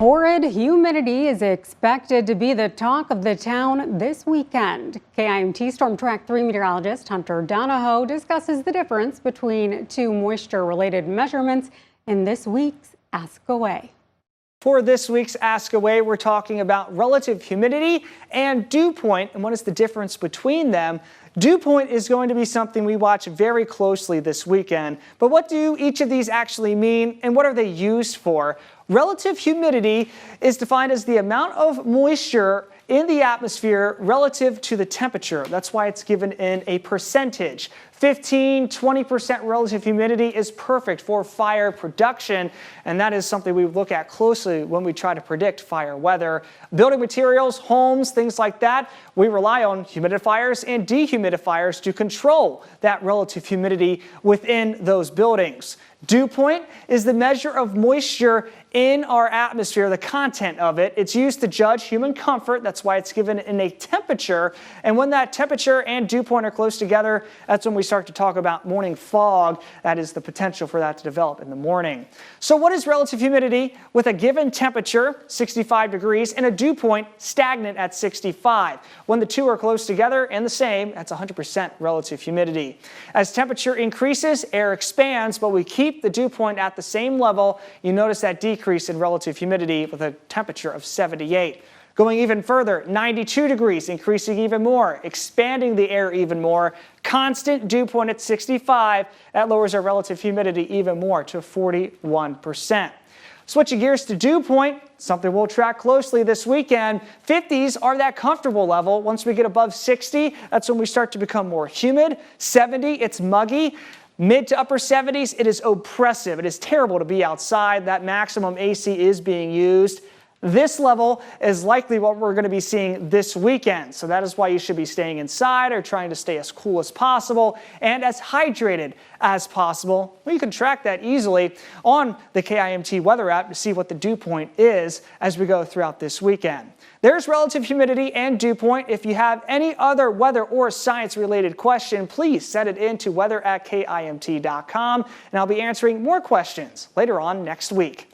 Horrid humidity is expected to be the talk of the town this weekend. KIMT StormTrack 3 meteorologist Hunter Donahoe discusses the difference between two moisture-related measurements in this week's Ask Away. For this week's Ask Away, we're talking about relative humidity and dew point and what is the difference between them. Dew point is going to be something we watch very closely this weekend. But what do each of these actually mean and what are they used for? Relative humidity is defined as the amount of moisture in the atmosphere relative to the temperature. That's why it's given in a percentage. 15–20% relative humidity is perfect for fire production, and that is something we look at closely when we try to predict fire weather. Building materials, homes, things like that, we rely on humidifiers and dehumidifiers to control that relative humidity within those buildings. Dew point is the measure of moisture in our atmosphere, the content of it. It's used to judge human comfort. That's why it's given in a temperature. And when that temperature and dew point are close together, that's when we start to talk about morning fog. That is the potential for that to develop in the morning. So what is relative humidity? With a given temperature, 65 degrees, and a dew point stagnant at 65. When the two are close together and the same, that's 100% relative humidity. As temperature increases, air expands, but we keep the dew point at the same level. You notice that decrease in relative humidity with a temperature of 78. Going even further, 92 degrees, increasing even more, expanding the air even more. Constant dew point at 65, that lowers our relative humidity even more to 41%. Switching gears to dew point, something we'll track closely this weekend. 50s are that comfortable level. Once we get above 60, that's when we start to become more humid. 70, it's muggy. Mid to upper 70s, it is oppressive. It is terrible to be outside. That maximum AC is being used. This level is likely what we're going to be seeing this weekend. So that is why you should be staying inside or trying to stay as cool as possible and as hydrated as possible. Well, you can track that easily on the KIMT weather app to see what the dew point is as we go throughout this weekend. There's relative humidity and dew point. If you have any other weather or science-related question, please send it in to weather@kimt.com, and I'll be answering more questions later on next week.